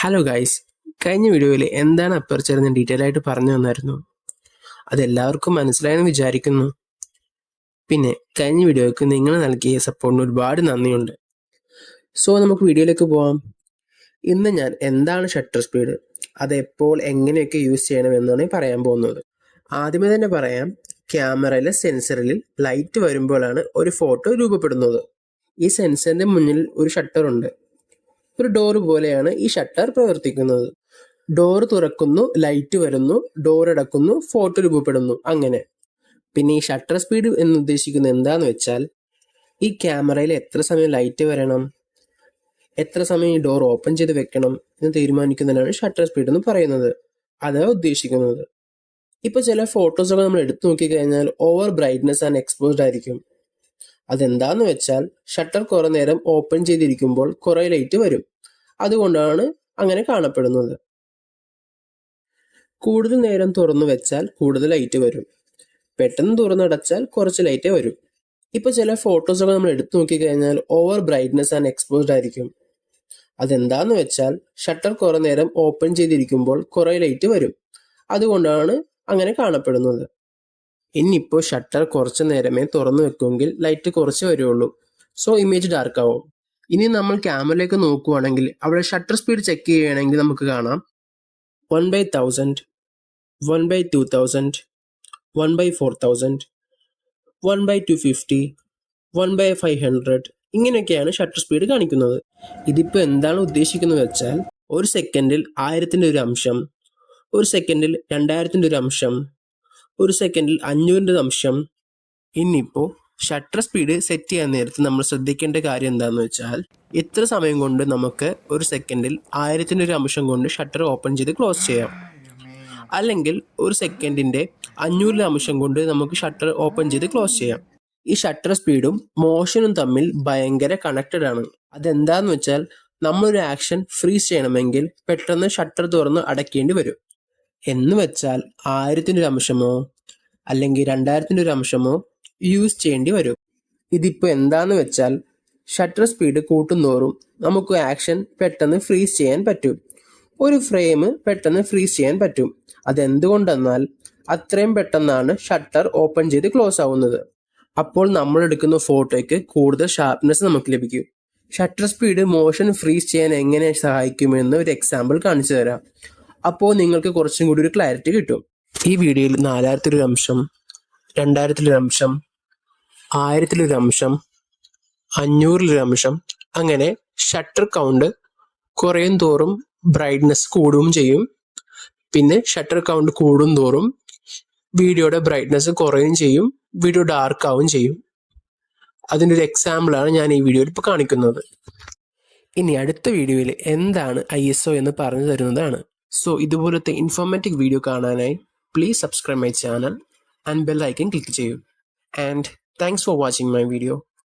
Hello guys, കഴിഞ്ഞ വീഡിയോയിൽ എന്താണ് അപ്പർച്ചർ എന്ന് ഡീറ്റെയിൽ ആയിട്ട് പറഞ്ഞു തന്നായിരുന്നു. അതെല്ലാവർക്കും മനസ്സിലായെന്ന് വിചാരിക്കുന്നു. പിന്നെ കഴിഞ്ഞ വീഡിയോയ്ക്ക് നിങ്ങൾ നൽകിയ സപ്പോർട്ടിന് ഒരുപാട് നന്ദിയുണ്ട്. സോ നമുക്ക് വീഡിയോയിലേക്ക് പോവാം. ഇന്ന് ഞാൻ എന്താണ് ഷട്ടർ സ്പീഡ്, അതെപ്പോൾ എങ്ങനെയൊക്കെ യൂസ് ചെയ്യണമെന്നാണ് പറയാൻ പോകുന്നത്. ആദ്യമേ തന്നെ പറയാം, ക്യാമറയിലെ സെൻസറിൽ ലൈറ്റ് വരുമ്പോഴാണ് ഒരു ഫോട്ടോ രൂപപ്പെടുന്നത്. ഈ സെൻസറിന്റെ മുന്നിൽ ഒരു ഷട്ടർ ഉണ്ട്. ഒരു ഡോർ പോലെയാണ് ഈ ഷട്ടർ പ്രവർത്തിക്കുന്നത്. ഡോർ തുറക്കുന്നു, ലൈറ്റ് വരുന്നു, ഡോർ അടക്കുന്നു, ഫോട്ടോ രൂപപ്പെടുന്നു, അങ്ങനെ. പിന്നെ ഈ ഷട്ടർ സ്പീഡ് എന്ന് ഉദ്ദേശിക്കുന്നത് എന്താന്ന് വെച്ചാൽ, ഈ ക്യാമറയിൽ എത്ര സമയം ലൈറ്റ് വരണം, എത്ര സമയം ഈ ഡോർ ഓപ്പൺ ചെയ്ത് വെക്കണം എന്ന് തീരുമാനിക്കുന്നതിനാണ് ഷട്ടർ സ്പീഡ് എന്ന് പറയുന്നത്. അതാണ് ഉദ്ദേശിക്കുന്നത്. ഇപ്പൊ ചില ഫോട്ടോസൊക്കെ നമ്മൾ എടുത്തു നോക്കിക്കഴിഞ്ഞാൽ ഓവർ ബ്രൈറ്റ്നെസ് ആൻഡ് എക്സ്പോസ്ഡ് ആയിരിക്കും. അതെന്താന്ന് വെച്ചാൽ ഷട്ടർ കുറെ നേരം ഓപ്പൺ ചെയ്തിരിക്കുമ്പോൾ കുറെ ലൈറ്റ് വരും. അതുകൊണ്ടാണ് അങ്ങനെ കാണപ്പെടുന്നത്. കൂടുതൽ നേരം തുറന്നു വെച്ചാൽ കൂടുതൽ ലൈറ്റ് വരും. പെട്ടെന്ന് തുറന്നടച്ചാൽ കുറച്ച് ലൈറ്റേ വരും. ഇപ്പൊ ചില ഫോട്ടോസൊക്കെ നമ്മൾ എടുത്തു നോക്കിക്കഴിഞ്ഞാൽ ഓവർ ബ്രൈറ്റ്നെസ് ആൻഡ് എക്സ്പോസ്ഡ് ആയിരിക്കും. അതെന്താന്ന് വെച്ചാൽ ഷട്ടർ കുറെ നേരം ഓപ്പൺ ചെയ്തിരിക്കുമ്പോൾ കുറെ ലൈറ്റ് വരും. അതുകൊണ്ടാണ് അങ്ങനെ കാണപ്പെടുന്നത്. ഇനിയിപ്പോൾ ഷട്ടർ കുറച്ച് നേരമേ തുറന്നു വെക്കുമെങ്കിൽ ലൈറ്റ് കുറച്ച് വരുള്ളൂ. സോ ഇമേജ് ഡാർക്ക് ആവും. ഇനി നമ്മൾ ക്യാമറയിലേക്ക് നോക്കുവാണെങ്കിൽ അവിടെ ഷട്ടർ സ്പീഡ് ചെക്ക് ചെയ്യുകയാണെങ്കിൽ നമുക്ക് കാണാം 1/1000, 1/2000, 1/4000, 1/250, 1/500 ഇങ്ങനെയൊക്കെയാണ് ഷട്ടർ സ്പീഡ് കാണിക്കുന്നത്. ഇതിപ്പോൾ എന്താണ് ഉദ്ദേശിക്കുന്നത് വെച്ചാൽ, ഒരു സെക്കൻഡിൽ 1000ന്റെ ഒരു അംശം, ഒരു സെക്കൻഡിൽ 2000ന്റെ ഒരു അംശം, ഒരു സെക്കൻഡിൽ 500ന്റെ അംശം. ഇനിയിപ്പോൾ ഷട്ടർ സ്പീഡ് സെറ്റ് ചെയ്യാൻ നേരത്ത് നമ്മൾ ശ്രദ്ധിക്കേണ്ട കാര്യം എന്താണെന്ന് വെച്ചാൽ, എത്ര സമയം കൊണ്ട് നമുക്ക് ഒരു സെക്കൻഡിൽ 1000ന്റെ ഒരു അംശം കൊണ്ട് ഷട്ടർ ഓപ്പൺ ചെയ്ത് ക്ലോസ് ചെയ്യാം, അല്ലെങ്കിൽ ഒരു സെക്കൻഡിന്റെ 500ന്റെ അംശം കൊണ്ട് നമുക്ക് ഷട്ടർ ഓപ്പൺ ചെയ്ത് ക്ലോസ് ചെയ്യാം. ഈ ഷട്ടർ സ്പീഡും മോഷനും തമ്മിൽ ഭയങ്കര കണക്റ്റഡ് ആണ്. അതെന്താന്ന് വെച്ചാൽ, നമ്മളൊരു ആക്ഷൻ ഫ്രീസ് ചെയ്യണമെങ്കിൽ പെട്ടെന്ന് ഷട്ടർ തുറന്ന് അടയ്ക്കേണ്ടി വരും. എന്ന് വെച്ചാൽ 1000ന്റെ ഒരു അംശമോ അല്ലെങ്കിൽ 2000ന്റെ ഒരു അംശമോ യൂസ് ചെയ്യേണ്ടി വരും. ഇതിപ്പോൾ എന്താന്ന് വെച്ചാൽ, ഷട്ടർ സ്പീഡ് കൂട്ടുന്തോറും നമുക്ക് ആക്ഷൻ പെട്ടെന്ന് ഫ്രീസ് ചെയ്യാൻ പറ്റും. ഒരു ഫ്രെയിം പെട്ടെന്ന് ഫ്രീസ് ചെയ്യാൻ പറ്റും. അതെന്തുകൊണ്ടെന്നാൽ അത്രയും പെട്ടെന്നാണ് ഷട്ടർ ഓപ്പൺ ചെയ്ത് ക്ലോസ് ആവുന്നത്. അപ്പോൾ നമ്മൾ എടുക്കുന്ന ഫോട്ടോയ്ക്ക് കൂടുതൽ ഷാർപ്നെസ് നമുക്ക് ലഭിക്കും. ഷട്ടർ സ്പീഡ് മോഷൻ ഫ്രീസ് ചെയ്യാൻ എങ്ങനെ സഹായിക്കുമെന്ന് ഒരു എക്സാമ്പിൾ കാണിച്ചു തരാം. അപ്പോൾ നിങ്ങൾക്ക് കുറച്ചും കൂടി ഒരു ക്ലാരിറ്റി കിട്ടും. ഈ വീഡിയോയിൽ 4000ത്തിലൊരു അംശം, 2000ത്തിലൊരു അംശം, 1000ത്തിലൊരു അംശം, 500ലൊരു അംശം, അങ്ങനെ ഷട്ടർ കൗണ്ട് കുറയും തോറും ബ്രൈറ്റ്നെസ് കൂടുകയും ചെയ്യും. പിന്നെ ഷട്ടർ കൗണ്ട് കൂടും തോറും വീഡിയോയുടെ ബ്രൈറ്റ്നെസ് കുറയുകയും ചെയ്യും, വീഡിയോ ഡാർക്ക് ആവുകയും ചെയ്യും. അതിൻ്റെ ഒരു എക്സാമ്പിളാണ് ഞാൻ ഈ വീഡിയോയിൽ ഇപ്പോൾ കാണിക്കുന്നത്. ഇനി അടുത്ത വീഡിയോയിൽ എന്താണ് ISO എന്ന് പറഞ്ഞു തരുന്നതാണ്. സോ ഇതുപോലത്തെ ഇൻഫോർമേറ്റീവ് വീഡിയോ കാണാനായി please subscribe my channel and bell icon click ചെയ്യൂ. And thanks for watching my video.